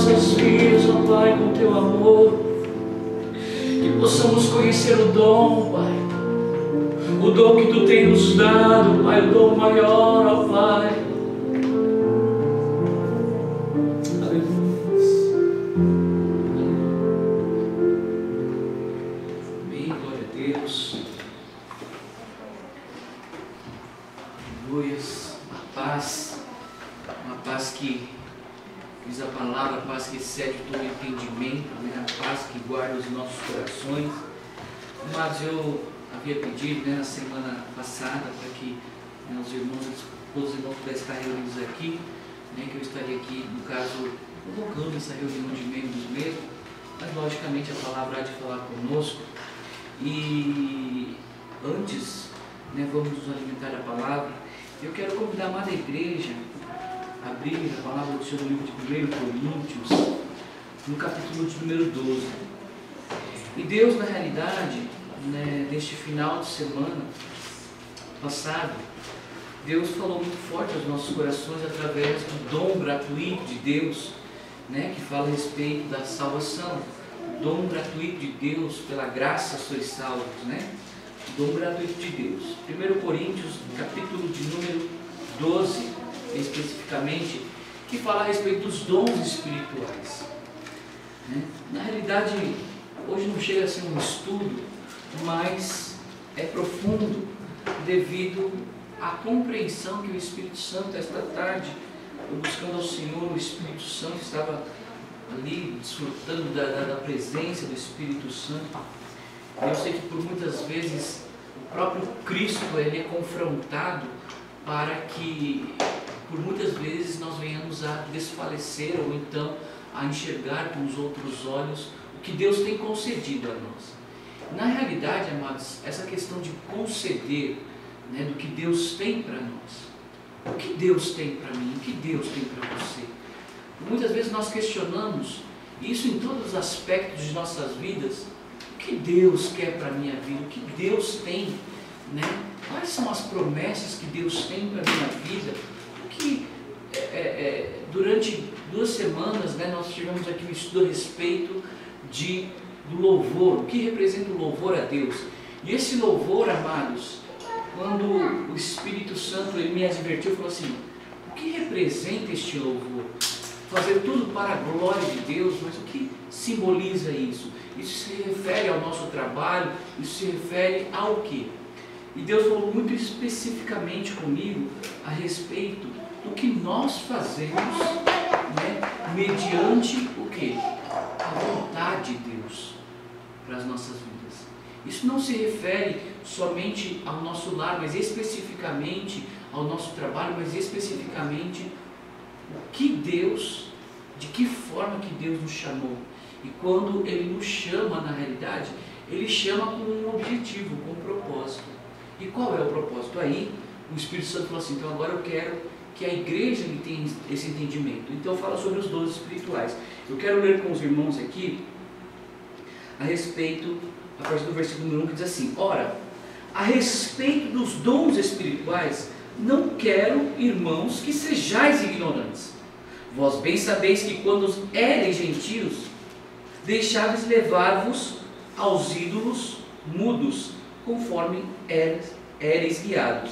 nossas vidas, ó Pai, com Teu amor. Que possamos conhecer o dom, Pai. O dom que Tu tem nos dado, Pai, o dom maior, ó Pai. Excede todo entendimento, né? A paz que guarda os nossos corações. Mas eu havia pedido, né, na semana passada para que, né, os irmãos pudessem estar reunidos aqui, né, que eu estaria aqui, no caso, convocando essa reunião de membros mesmo, mas logicamente a palavra há de falar conosco. E antes, né, vamos nos alimentar da palavra. Eu quero convidar a amada igreja a abrir a palavra do Senhor no livro de 1 Coríntios, no capítulo de número 12. E Deus, na realidade, né, neste final de semana passado, Deus falou muito forte aos nossos corações através do dom gratuito de Deus, né, que fala a respeito da salvação. O dom gratuito de Deus, pela graça sois salvos, né? O dom gratuito de Deus. 1 Coríntios, capítulo de número 12, especificamente, que fala a respeito dos dons espirituais. Na realidade, hoje não chega a ser um estudo, mas é profundo devido à compreensão que o Espírito Santo, esta tarde, eu buscando ao Senhor, o Espírito Santo estava ali desfrutando da presença do Espírito Santo. Eu sei que por muitas vezes o próprio Cristo ele é confrontado para que por muitas vezes nós venhamos a desfalecer ou então a enxergar com os outros olhos o que Deus tem concedido a nós. Na realidade, amados, essa questão de conceder, né, do que Deus tem para nós, o que Deus tem para mim, o que Deus tem para você. Muitas vezes nós questionamos isso em todos os aspectos de nossas vidas. O que Deus quer para a minha vida? O que Deus tem, né? Quais são as promessas que Deus tem para a minha vida? O que durante 2 semanas, né, nós tivemos aqui um estudo a respeito do louvor, o que representa o louvor a Deus. E esse louvor, amados, quando o Espírito Santo ele me advertiu, falou assim: o que representa este louvor? Fazer tudo para a glória de Deus, mas o que simboliza isso? Isso se refere ao nosso trabalho, isso se refere ao quê? E Deus falou muito especificamente comigo a respeito do que nós fazemos, né, mediante o quê? A vontade de Deus para as nossas vidas. Isso não se refere somente ao nosso lar, mas especificamente ao nosso trabalho, mas especificamente o que Deus, de que forma que Deus nos chamou. E quando Ele nos chama, na realidade, Ele chama com um objetivo, com um propósito. E qual é o propósito? Aí o Espírito Santo falou assim: então agora eu quero que a igreja tenha esse entendimento. Então fala sobre os dons espirituais. Eu quero ler com os irmãos aqui a respeito, a partir do versículo número 1, que diz assim: ora, a respeito dos dons espirituais, não quero, irmãos, que sejais ignorantes. Vós bem sabeis que quando éreis gentios, deixáveis levar-vos aos ídolos mudos, conforme éreis guiados.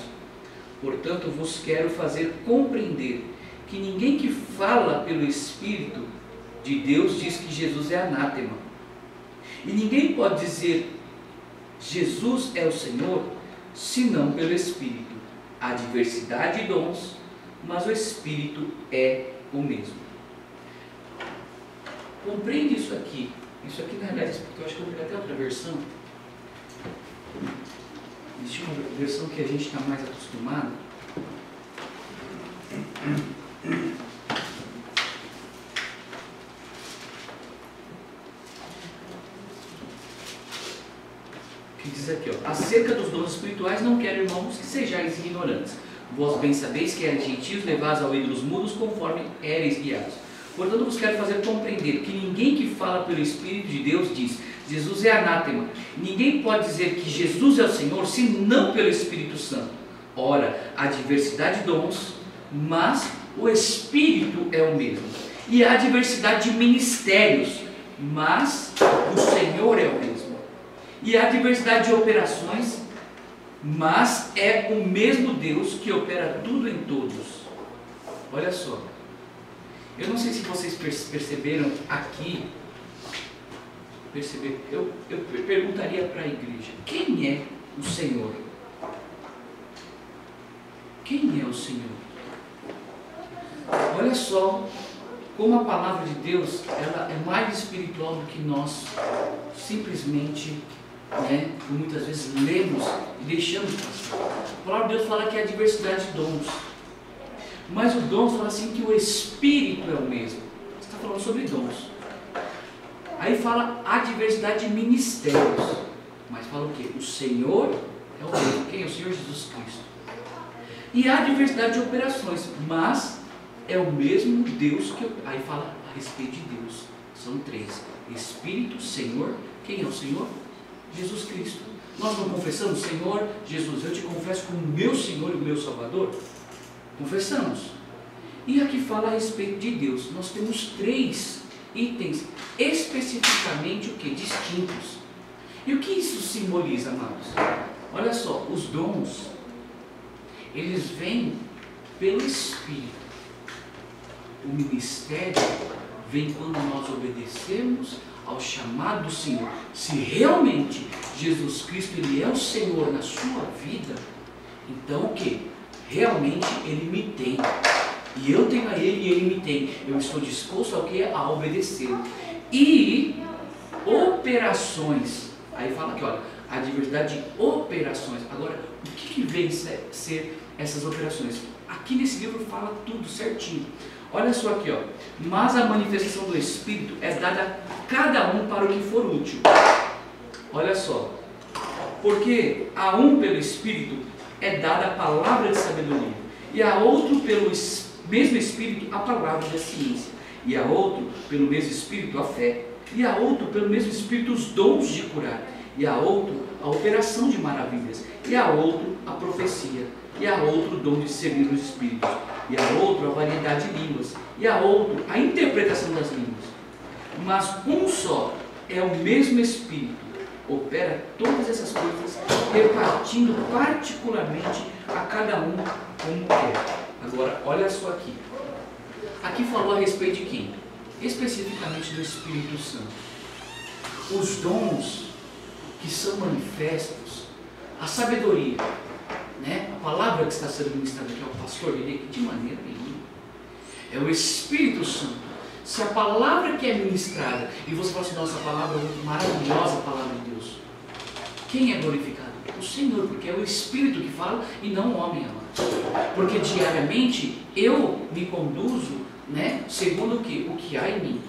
Portanto, vos quero fazer compreender que ninguém que fala pelo Espírito de Deus diz que Jesus é anátema. E ninguém pode dizer Jesus é o Senhor, senão pelo Espírito. Há diversidade de dons, mas o Espírito é o mesmo. Compreende isso aqui? Isso aqui na realidade, porque eu acho que eu vou pegar até outra versão. Existe uma versão que a gente está mais acostumado. Que diz aqui, ó: acerca dos dons espirituais, não quero, irmãos, que sejais ignorantes. Vós bem sabeis que eres gentios, levados ao ídolos mudos, conforme éreis guiados. Portanto, vos quero fazer compreender que ninguém que fala pelo Espírito de Deus diz Jesus é anátema. Ninguém pode dizer que Jesus é o Senhor, senão pelo Espírito Santo. Ora, há diversidade de dons, mas o Espírito é o mesmo. E há diversidade de ministérios, mas o Senhor é o mesmo. E há diversidade de operações, mas é o mesmo Deus que opera tudo em todos. Olha só. Eu não sei se vocês perceberam aqui. Eu perguntaria para a igreja: quem é o Senhor? Quem é o Senhor? Olha só como a palavra de Deus, ela é mais espiritual do que nós simplesmente, muitas vezes lemos e deixamos passar. A palavra de Deus fala que há diversidade de dons, mas o dom fala assim que o Espírito é o mesmo. Você está falando sobre dons. Aí fala a diversidade de ministérios, mas fala o quê? O Senhor é o mesmo. Quem é o Senhor Jesus Cristo? E há diversidade de operações, mas é o mesmo Deus que... Aí fala a respeito de Deus. São três: Espírito, Senhor. Quem é o Senhor? Jesus Cristo. Nós não confessamos: Senhor Jesus, eu te confesso como meu Senhor e meu Salvador? Confessamos. E aqui fala a respeito de Deus. Nós temos três itens especificamente o que? Distintos. E o que isso simboliza, amados? Olha só, os dons, eles vêm pelo Espírito. O ministério vem quando nós obedecemos ao chamado do Senhor. Se realmente Jesus Cristo ele é o Senhor na sua vida, então o que? Realmente Ele me tem. E eu tenho a Ele e Ele me tem. Eu estou disposto ao que? A obedecer. E operações. Aí fala aqui, olha, a diversidade de operações. Agora, o que vem ser essas operações? Aqui nesse livro fala tudo certinho. Olha só aqui, ó. Mas a manifestação do Espírito é dada a cada um para o que for útil. Olha só. Porque a um pelo Espírito é dada a palavra de sabedoria, e a outro pelo mesmo Espírito a palavra da ciência, e a outro pelo mesmo Espírito a fé, e a outro pelo mesmo Espírito os dons de curar, e a outro a operação de maravilhas, e a outro a profecia, e a outro o dom de discernir os Espíritos, e a outro a variedade de línguas, e a outro a interpretação das línguas. Mas um só é o mesmo Espírito, opera todas essas coisas, repartindo particularmente a cada um como quer. Agora, olha só aqui. Aqui falou a respeito de quem? Especificamente do Espírito Santo. Os dons que são manifestos, a sabedoria, a palavra que está sendo ministrada aqui ao pastor, de maneira nenhuma. É o Espírito Santo. Se a palavra que é ministrada, e você fala assim: nossa, a palavra é muito maravilhosa, a palavra de Deus. Quem é glorificado? O Senhor, porque é o Espírito que fala e não o homem, amado. Porque diariamente eu me conduzo, segundo o que há em mim.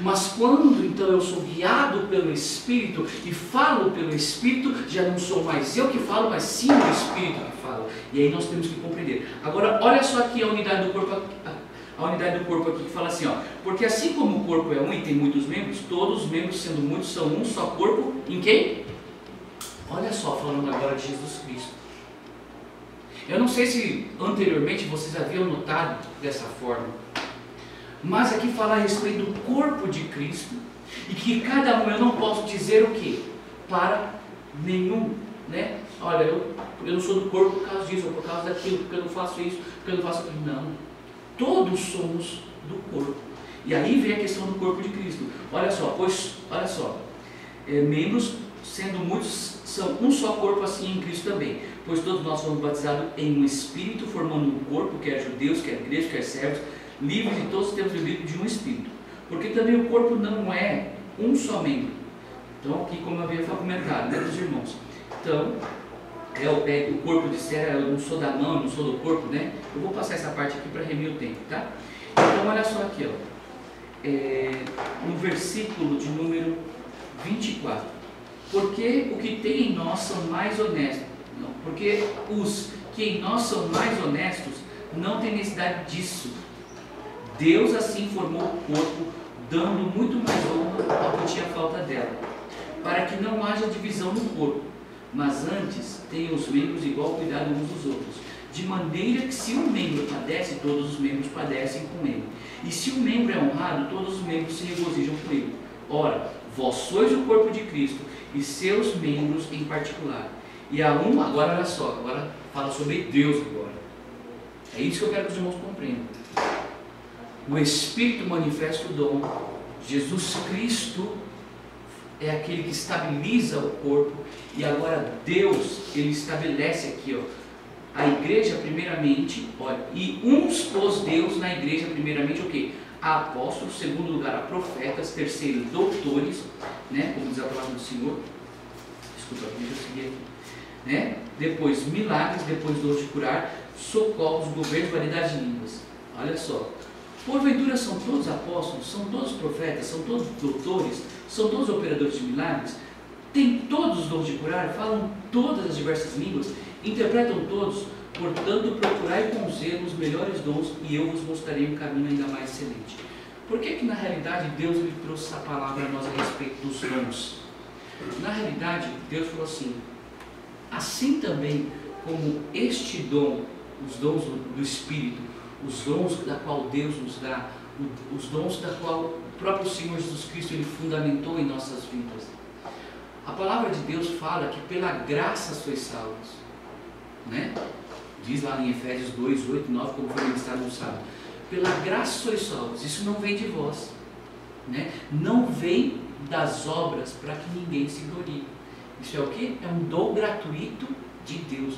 Mas quando então eu sou guiado pelo Espírito e falo pelo Espírito, já não sou mais eu que falo, mas sim o Espírito que fala. E aí nós temos que compreender. Agora, olha só aqui a unidade do corpo. A unidade do corpo aqui que fala assim, ó: porque assim como o corpo é um e tem muitos membros, todos os membros sendo muitos são um só corpo. Em quem? Olha só, falando agora de Jesus Cristo. Eu não sei se anteriormente vocês haviam notado dessa forma, mas aqui fala a respeito do corpo de Cristo, e que cada um, eu não posso dizer o que? Para nenhum, olha, eu não sou do corpo por causa disso, ou por causa daquilo, porque eu não faço isso, porque eu não faço aquilo. Não. Todos somos do corpo. E aí vem a questão do corpo de Cristo. Olha só, membros, sendo muitos, são um só corpo, assim em Cristo também. Pois todos nós fomos batizados em um Espírito, formando um corpo, quer judeus, quer gregos, quer servos, livres, e todos temos bebido de um Espírito. Porque também o corpo não é um só membro. Então aqui, como eu havia comentado, dos irmãos. Então, o corpo de Sera, eu não sou da mão, eu não sou do corpo, Eu vou passar essa parte aqui para remir o tempo, tá? Então, olha só aqui, no versículo de número 24. Porque o que tem em nós são mais honestos. Não, porque os que em nós são mais honestos não têm necessidade disso. Deus assim formou o corpo, dando muito mais honra ao que tinha falta dela, para que não haja divisão no corpo, mas antes tenham os membros igual cuidado uns dos outros. de maneira que se um membro padece, todos os membros padecem com ele. E se um membro é honrado, todos os membros se regozijam com ele. Ora, vós sois o corpo de Cristo e seus membros em particular. E a um, agora olha só, agora fala sobre Deus agora. É isso que eu quero que os irmãos compreendam. O Espírito manifesta o dom. Jesus Cristo é aquele que estabiliza o corpo. E agora Deus, Ele estabelece aqui, ó, a igreja primeiramente, olha, e uns pôs Deus na igreja primeiramente o quê? A apóstolos, segundo lugar a profetas, terceiro doutores, né, como diz a palavra do Senhor. Desculpa, deixa eu seguir aqui. Né? Depois milagres, depois dom de curar, socorros, governos, variedade de línguas. Olha só. Porventura são todos apóstolos, são todos profetas, são todos doutores, são todos operadores de milagres, têm todos os dons de curar, falam todas as diversas línguas, interpretam todos. Portanto, procurai com zelo os melhores dons, e eu vos mostrarei um caminho ainda mais excelente. Por que na realidade Deus lhe trouxe essa palavra a nós a respeito dos dons? Na realidade, Deus falou assim: assim também como este dom, os dons do Espírito, os dons da qual Deus nos dá, os dons da qual o próprio Senhor Jesus Cristo Ele fundamentou em nossas vidas. A palavra de Deus fala que pela graça sois salvos, né? Diz lá em Efésios 2, 8, 9, como foi ministrado no sábado. Pela graça sois salvos. Isso não vem de vós, né? Não vem das obras para que ninguém se glorie. Isso é o que? É um dom gratuito de Deus.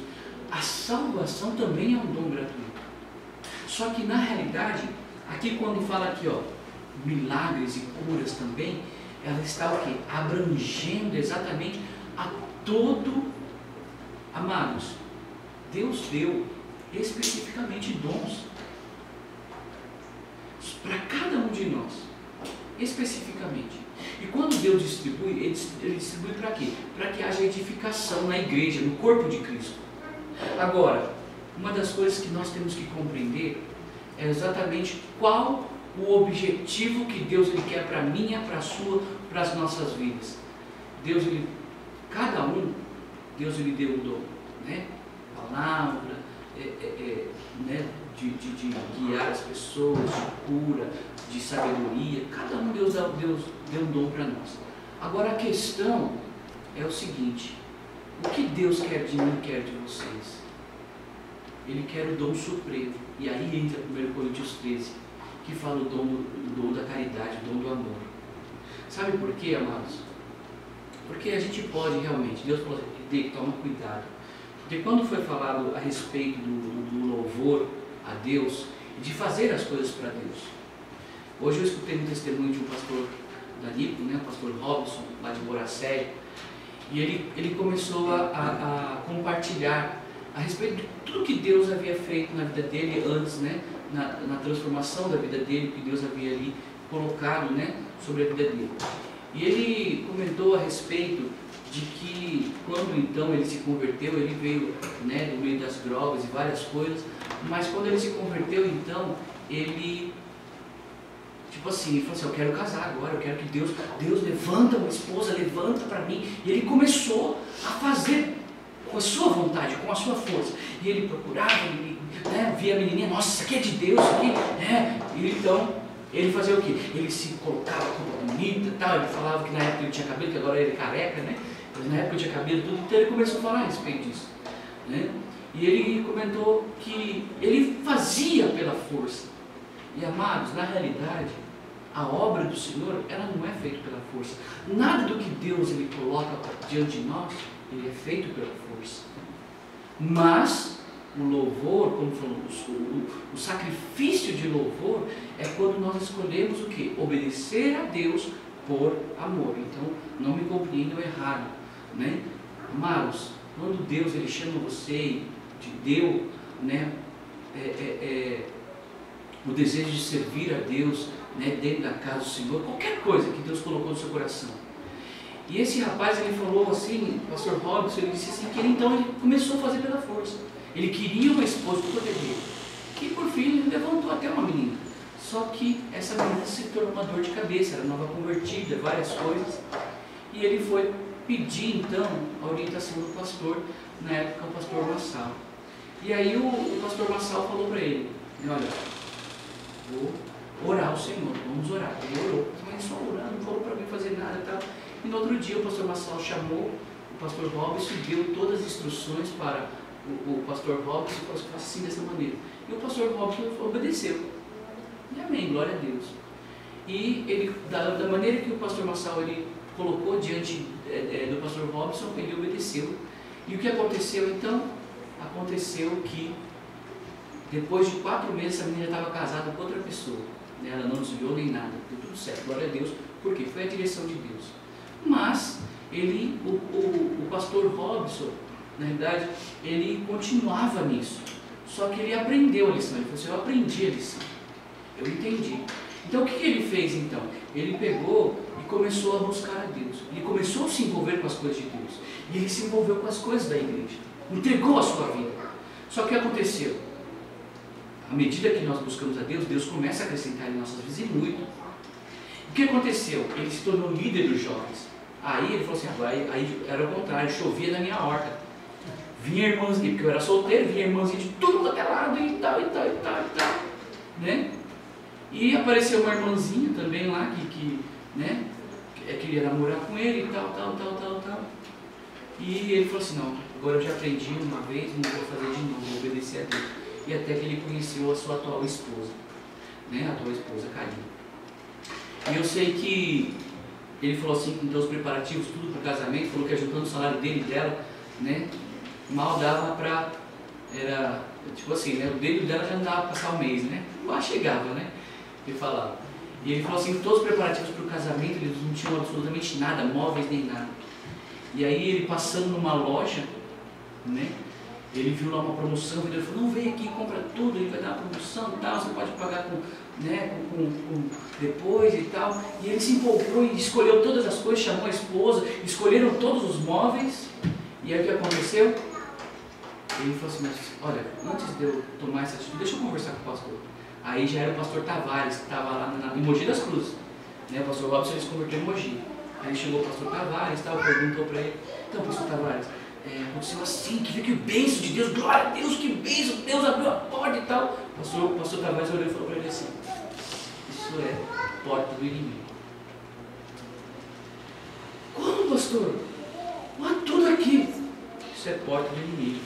A salvação também é um dom gratuito. Só que na realidade, aqui quando fala aqui, ó, milagres e curas também, ela está o quê? Abrangendo exatamente a todo, amados, Deus deu especificamente dons para cada um de nós, especificamente. E quando Deus distribui, Ele distribui para quê? Para que haja edificação na igreja, no corpo de Cristo. Agora, uma das coisas que nós temos que compreender é exatamente qual o objetivo que Deus Ele quer para a minha, para a sua, para as nossas vidas. Deus, Ele, cada um, Deus Ele deu um dom, né? Palavra, né? de guiar as pessoas, de cura, de sabedoria. Cada um Deus deu um dom para nós. Agora a questão é o seguinte: o que Deus quer de mim, quer de vocês? Ele quer o dom supremo. E aí entra 1 Coríntios 13, que fala o dom da caridade, o dom do amor. Sabe por quê, amados? Porque a gente pode realmente, Deus falou que tem que tomar cuidado. Porque quando foi falado a respeito do louvor a Deus, de fazer as coisas para Deus. Hoje eu escutei um testemunho de um pastor da Nipo, né, o pastor Robson, lá de Boracéia, e ele começou a compartilhar a respeito de tudo que Deus havia feito na vida dele antes, né, na transformação da vida dele, que Deus havia ali colocado, né, sobre a vida dele. E ele comentou a respeito de que quando então ele se converteu, ele veio, né, do meio das drogas e várias coisas, mas quando ele se converteu, então, ele, tipo assim, ele falou assim: eu quero casar agora, eu quero que Deus levanta uma esposa, levanta para mim. E ele começou a fazer com a sua vontade, com a sua força. E ele procurava, né, via a menininha: nossa, isso aqui é de Deus, isso aqui, né? E então, ele fazia o quê? Ele se colocava toda bonita e tal. Ele falava que na época ele tinha cabelo, que agora ele é careca, né? Mas na época ele tinha cabelo tudo. Então ele começou a falar a respeito disso, né? E ele comentou que ele fazia pela força. E amados, na realidade, a obra do Senhor, ela não é feita pela força. Nada do que Deus Ele coloca diante de nós, Ele é feito pela força. Mas o louvor, como falamos, o sacrifício de louvor é quando nós escolhemos o quê? Obedecer a Deus por amor. Então, não me compreendam errado, né? Amados, quando Deus Ele chama você e te deu, né, o desejo de servir a Deus, né, dentro da casa do Senhor, qualquer coisa que Deus colocou no seu coração. E esse rapaz, ele falou assim, o pastor Robson, ele disse assim, que ele começou a fazer pela força. Ele queria uma esposa para proteger, que por fim ele levantou até uma menina. Só que essa menina se tornou uma dor de cabeça, era nova convertida, várias coisas. E ele foi pedir então a orientação do pastor, na época o pastor Massal. E aí o pastor Massal falou para ele, olha, vou orar ao Senhor, vamos orar. Ele orou, mas só orando, não falou para mim fazer nada e tal. E no outro dia o pastor Massal chamou o pastor Robson e deu todas as instruções para o pastor Robson e falou assim dessa maneira. E o pastor Robson obedeceu. E amém, glória a Deus. E ele, da maneira que o pastor Massal ele colocou diante do pastor Robson, ele obedeceu. E o que aconteceu então? Aconteceu que depois de 4 meses a menina estava casada com outra pessoa. Ela não desviou nem nada, deu tudo certo, glória a Deus, porque foi a direção de Deus. Mas ele, o pastor Robson, na verdade, ele continuava nisso. Só que ele aprendeu a lição. Ele falou assim, eu aprendi a lição, eu entendi. Então o que ele fez então? Ele pegou e começou a buscar a Deus. Ele começou a se envolver com as coisas de Deus. E ele se envolveu com as coisas da igreja. Entregou a sua vida. Só que o que aconteceu? À medida que nós buscamos a Deus, Deus começa a acrescentar em nossas vidas e muito. O que aconteceu? Ele se tornou líder dos jovens. Aí ele falou assim, aí era o contrário, chovia na minha horta. Vinha irmãzinha, porque eu era solteiro, vinha irmãzinha de tudo quanto é lado e tal, e tal, e tal, e tal. Né? E apareceu uma irmãzinha também lá que queria namorar com ele e tal. E ele falou assim, não, agora eu já aprendi uma vez, não vou fazer de novo, vou obedecer a Deus. E até que ele conheceu a sua atual esposa, né? A atual esposa, Karine. E eu sei que ele falou assim, com os preparativos, tudo para o casamento, falou que juntando o salário dele e dela, né? Mal dava para, era, tipo assim, né? O dele e dela já não dava para passar o mês, né? Lá chegava, né? Ele falava. E ele falou assim, que todos os preparativos para o casamento, eles não tinham absolutamente nada, móveis nem nada. E aí ele passando numa loja, né? Ele viu lá uma promoção, ele falou, não, vem aqui, compra tudo, ele vai dar uma promoção e tal, você pode pagar com depois e tal. E ele se empolgou e escolheu todas as coisas, chamou a esposa, escolheram todos os móveis. E aí o que aconteceu? Ele falou assim, mas olha, antes de eu tomar essa atitude, deixa eu conversar com o pastor. Aí já era o pastor Tavares, que estava lá em Mogi das Cruzes. Né? O pastor Robson, ele se converteu em Mogi. Aí chegou o pastor Tavares e tal, perguntou para ele, então pastor Tavares, aconteceu assim, que bênção de Deus, glória a Deus, que bênção, Deus abriu a porta e tal. O pastor Tavares olhou e falou para ele assim, isso é porta do inimigo. Como, pastor? Olha tudo aqui. Isso é porta do inimigo.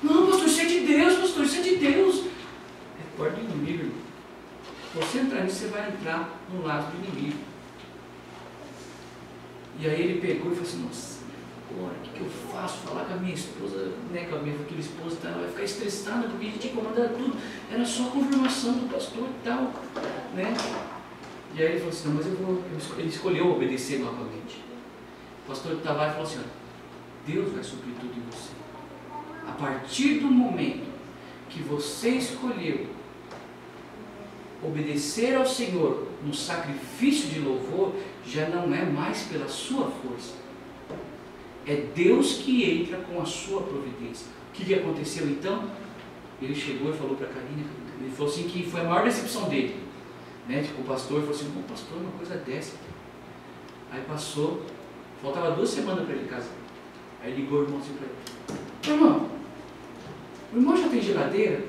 Não, pastor, isso é de Deus, pastor, isso é de Deus. É porta do inimigo, irmão. Se você entrar nisso, você vai entrar no lado do inimigo. E aí ele pegou e falou assim, nossa, agora o que eu faço? Falar com a minha esposa, né, com a minha futura esposa, ela vai ficar estressada porque a gente tinha que mandar tudo. Era só a confirmação do pastor e tal, né? E aí ele falou assim, não, mas ele escolheu obedecer novamente. O pastor Tavares falou assim, Deus vai suprir tudo em você. A partir do momento que você escolheu obedecer ao Senhor no sacrifício de louvor, já não é mais pela sua força. É Deus que entra com a sua providência. O que aconteceu então? Ele chegou e falou para a Karine, ele falou assim que foi a maior decepção dele. Né? Tipo, o pastor falou assim, não, pastor, uma coisa dessa. Aí passou, faltava 2 semanas para ele casar. Aí ligou o irmão assim para ele, irmão, o irmão já tem geladeira?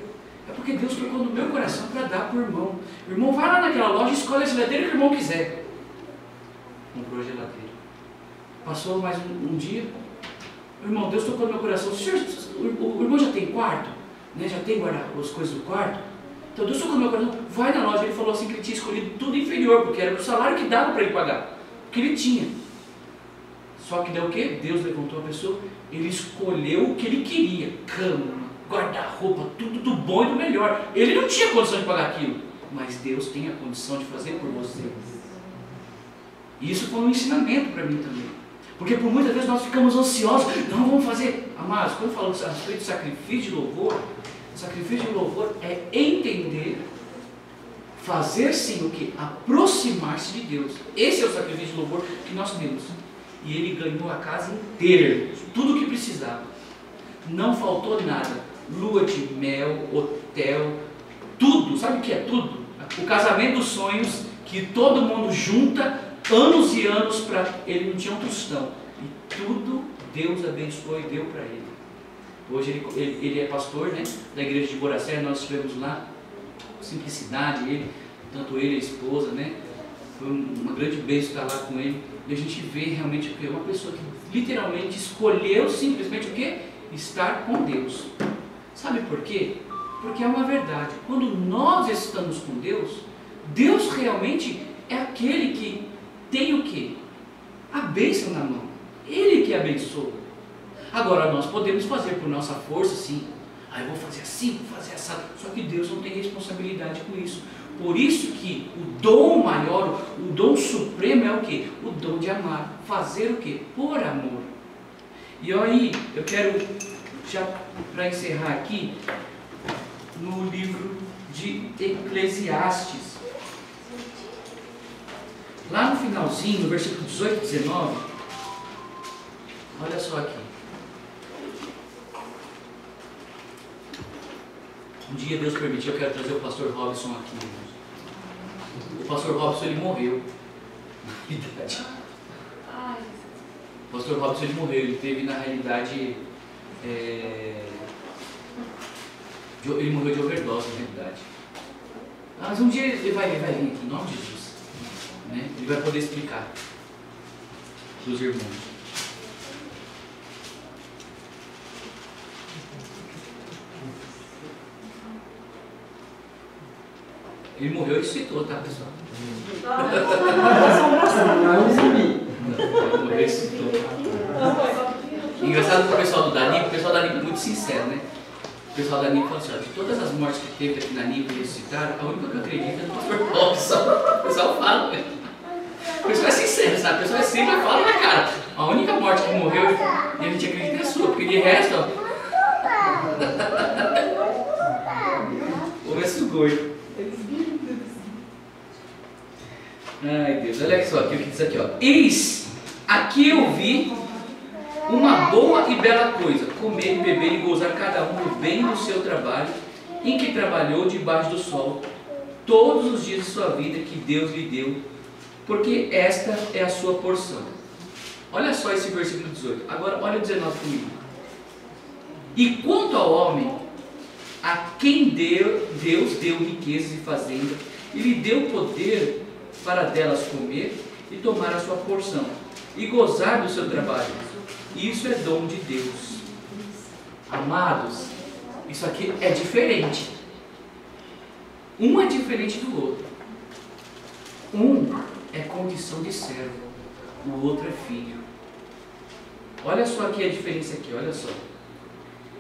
É porque Deus colocou no meu coração para dar para o irmão. O irmão vai lá naquela loja e escolhe a geladeira que o irmão quiser. Comprou a geladeira. Passou mais um dia. Irmão, Deus tocou no meu coração. O irmão já tem quarto? Né? Já tem as coisas do quarto? Então Deus tocou no meu coração. Vai na loja. Ele falou assim que ele tinha escolhido tudo inferior, porque era o salário que dava para ele pagar. Porque ele tinha. Só que deu o quê? Deus levantou a pessoa. Ele escolheu o que ele queria. Cama, guarda-roupa, tudo do bom e do melhor. Ele não tinha condição de pagar aquilo. Mas Deus tem a condição de fazer por você. E isso foi um ensinamento para mim também. Porque por muitas vezes nós ficamos ansiosos. Não, vamos fazer. Amados, quando eu falo a respeito de sacrifício de louvor, sacrifício de louvor é entender, fazer sim o que? Aproximar-se de Deus. Esse é o sacrifício de louvor que nós temos. E ele ganhou a casa inteira, tudo o que precisava. Não faltou nada. Lua de mel, hotel, tudo. Sabe o que é tudo? O casamento dos sonhos, que todo mundo junta anos e anos para ele, não tinha um tostão. E tudo Deus abençoou e deu para ele. Hoje ele é pastor, né, da igreja de Boracé. Nós estivemos lá, simplicidade, tanto ele e a esposa, né? Foi uma grande bênção estar lá com ele. E a gente vê realmente o que? Uma pessoa que literalmente escolheu simplesmente o quê? Estar com Deus. Sabe por quê? Porque é uma verdade. Quando nós estamos com Deus, Deus realmente é aquele que tem o quê? A bênção na mão. Ele que abençoa. Agora nós podemos fazer por nossa força, sim. Eu vou fazer assim, vou fazer essa. Só que Deus não tem responsabilidade com isso. Por isso que o dom maior, o dom supremo é o quê? O dom de amar. Fazer o quê? Por amor. E aí, eu quero, já para encerrar aqui, no livro de Eclesiastes. Lá no finalzinho, no versículo 18 e 19, olha só aqui. Um dia Deus permitiu, eu quero trazer o pastor Robson aqui, irmãos. O pastor Robson, ele morreu, na realidade. O pastor Robson, ele morreu, ele teve, na realidade, ele morreu de overdose, na realidade. Mas um dia ele vai vir aqui, em nome de Jesus, né? Ele vai poder explicar para os irmãos. Ele morreu e citou, tá, pessoal? Ele morreu e citou. Engraçado que o pessoal do NIP é muito sincero, né? O pessoal da NIP falou assim: ó, de todas as mortes que teve aqui na NIP que eles citaram, a única que eu acredito é do pastor Robson. O pessoal fala, né? O pessoal é sincero, sabe? O pessoal sempre fala na cara. A única morte que morreu e a gente acredita é a sua, porque de resto, ó. O resto gordo. Ai Deus, olha só aqui o que diz aqui, ó. Eis, aqui eu vi uma boa e bela coisa, comer e beber e gozar cada um do bem do seu trabalho, em que trabalhou debaixo do sol, todos os dias de sua vida que Deus lhe deu, porque esta é a sua porção. Olha só esse versículo 18, agora olha o 19 comigo. E quanto ao homem, a quem Deus deu riquezas e fazenda, e lhe deu poder para delas comer e tomar a sua porção, e gozar do seu trabalho. Isso é dom de Deus. Amados, isso aqui é diferente. Um é diferente do outro. Um é condição de servo, o outro é filho. Olha só aqui a diferença aqui, olha só.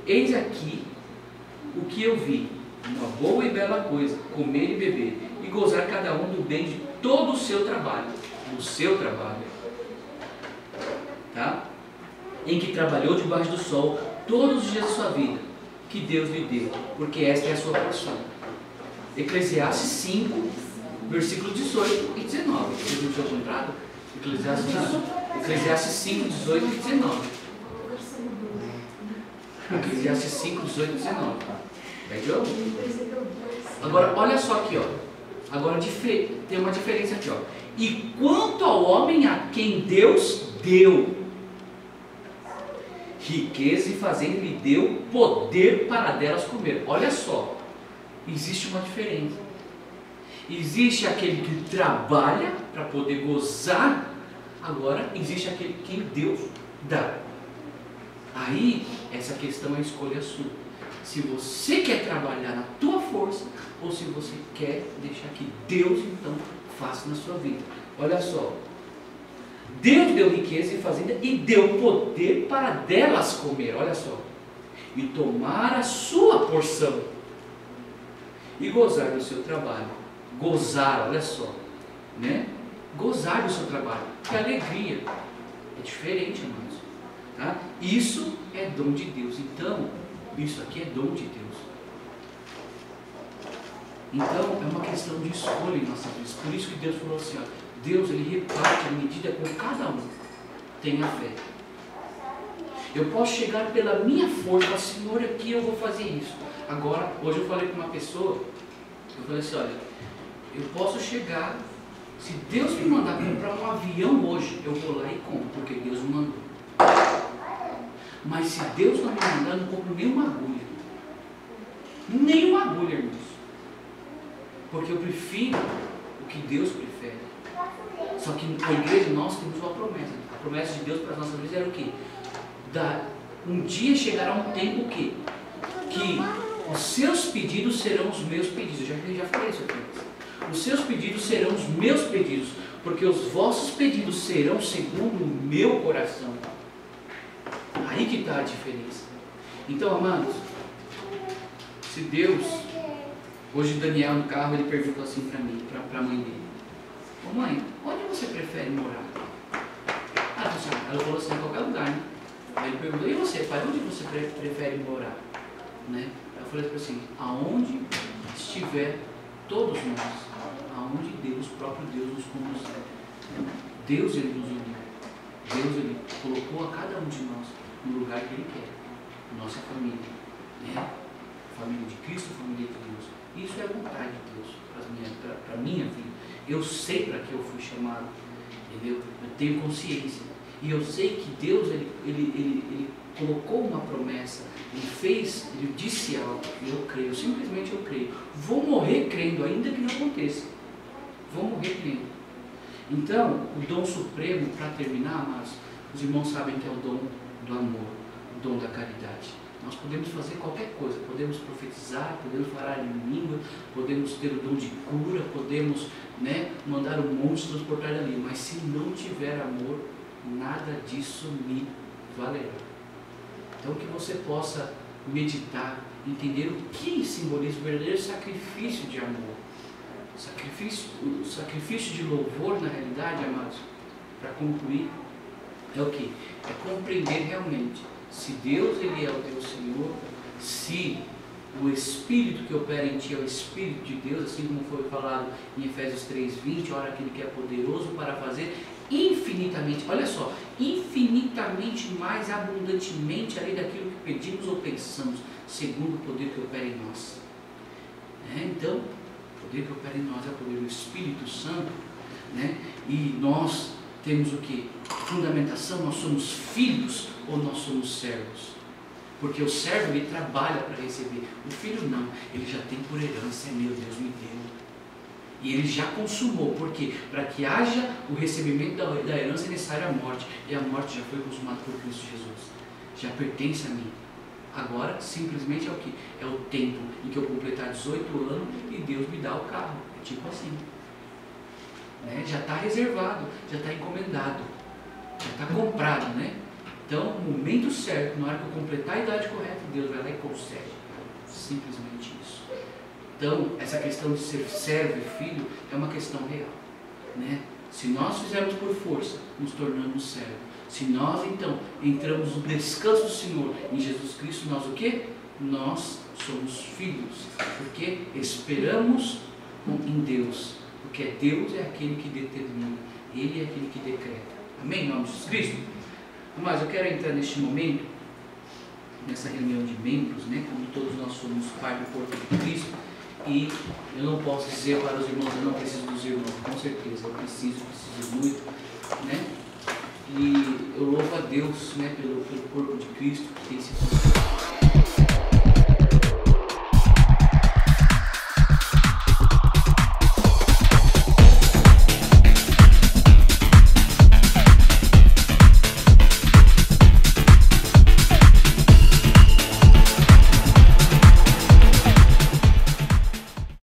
Eis aqui o que eu vi, uma boa e bela coisa, comer e beber, e gozar cada um do bem de todo o seu trabalho, do seu trabalho, tá? Em que trabalhou debaixo do sol todos os dias da sua vida, que Deus lhe deu, porque esta é a sua porção. Eclesiastes 5, versículos 18 e 19. Vocês não tinham encontrado? Eclesiastes 5, 18 e 19. Eclesiastes 5, 18 e 19. Pegou? Agora, olha só aqui, ó. Agora tem uma diferença aqui, ó. E quanto ao homem a quem Deus deu riqueza e fazenda, lhe deu poder para delas comer. Olha só, existe uma diferença. Existe aquele que trabalha para poder gozar. Agora existe aquele que Deus dá. Aí essa questão é a escolha sua. Se você quer trabalhar na tua força ou se você quer deixar que Deus então faça na sua vida. Olha só, Deus deu riqueza e fazenda e deu poder para delas comer, olha só, e tomar a sua porção e gozar do seu trabalho. Gozar, olha só, né? Gozar do seu trabalho, que alegria, é diferente, irmãos, tá? Isso é dom de Deus, então, isso aqui é dom de Deus. Então, é uma questão de escolha em nossas vidas. Por isso que Deus falou assim, ó, Deus, Ele reparte a medida com cada um. Tenha fé. Eu posso chegar pela minha força, Senhor, aqui eu vou fazer isso. Agora, hoje eu falei com uma pessoa, eu falei assim, olha, eu posso chegar, se Deus me mandar comprar um avião hoje, eu vou lá e compro, porque Deus me mandou. Mas se Deus não me mandar, eu não compro nenhuma agulha. Nenhuma agulha, irmãos. Porque eu prefiro o que Deus prefere. Só que a igreja, nós temos uma promessa. A promessa de Deus para as nossas vidas era o quê? Um dia chegará um tempo que os seus pedidos serão os meus pedidos. Eu já falei isso aqui. Os seus pedidos serão os meus pedidos, porque os vossos pedidos serão segundo o meu coração. Aí que está a diferença. Então, amados, se Deus, hoje Daniel no carro, ele perguntou assim para mim, para a mãe dele: ô mãe, onde você prefere morar? Ela falou assim: em qualquer lugar, né? Aí ele perguntou: e você, pai, onde você prefere morar? Né? Eu falei assim: aonde estiver todos nós, aonde Deus, o próprio Deus nos conduzir. Deus, ele nos uniu. Deus, ele colocou a cada um de nós no lugar que ele quer. Nossa família, né? Família de Cristo, família de Deus. Isso é a vontade de Deus para a minha vida. Eu sei para que eu fui chamado, entendeu? Eu tenho consciência. E eu sei que Deus, ele colocou uma promessa, ele disse algo, e eu creio, simplesmente eu creio. Vou morrer crendo, ainda que não aconteça. Vou morrer crendo. Então, o dom supremo, para terminar, mas os irmãos sabem que é o dom do amor, o dom da caridade. Nós podemos fazer qualquer coisa, podemos profetizar, podemos falar em língua, podemos ter o dom de cura, podemos, né, mandar um monte transportar dali, mas se não tiver amor, nada disso me valerá. Então que você possa meditar, entender o que simboliza o verdadeiro sacrifício de amor. O sacrifício de louvor, na realidade, amados, para concluir, é o que? É compreender realmente se Deus, ele é o teu Senhor, se o Espírito que opera em ti é o Espírito de Deus, assim como foi falado em Efésios 3:20, ora aquele que é poderoso para fazer infinitamente, olha só, infinitamente mais abundantemente além daquilo que pedimos ou pensamos, segundo o poder que opera em nós. Então, o poder que opera em nós é o poder do Espírito Santo, né? E nós temos o que? Fundamentação, nós somos filhos ou nós somos servos? Porque o servo, ele trabalha para receber. O filho não, ele já tem por herança, meu Deus me deu. E ele já consumou, porque para que haja o recebimento da herança é necessária a morte. E a morte já foi consumada por Cristo Jesus. Já pertence a mim. Agora, simplesmente é o que? É o tempo em que eu completar 18 anos e Deus me dá o carro. É tipo assim. Né? Já está reservado, já está encomendado, já está comprado, né? Então, no momento certo, na hora que eu completar a idade correta, Deus vai lá e concede. Simplesmente isso. Então, essa questão de ser servo e filho é uma questão real, né? Se nós fizermos por força, nos tornamos servos. Se nós, então, entramos no descanso do Senhor em Jesus Cristo, nós o quê? Nós somos filhos, porque esperamos em Deus. Porque Deus é aquele que determina, Ele é aquele que decreta. Amém? Em nome de Jesus Cristo? Mas eu quero entrar neste momento, nessa reunião de membros, né? Como todos nós somos parte do corpo de Cristo, e eu não posso dizer para os irmãos, eu não preciso dos irmãos, com certeza, eu preciso muito, né? E eu louvo a Deus, né, pelo corpo de Cristo que tem se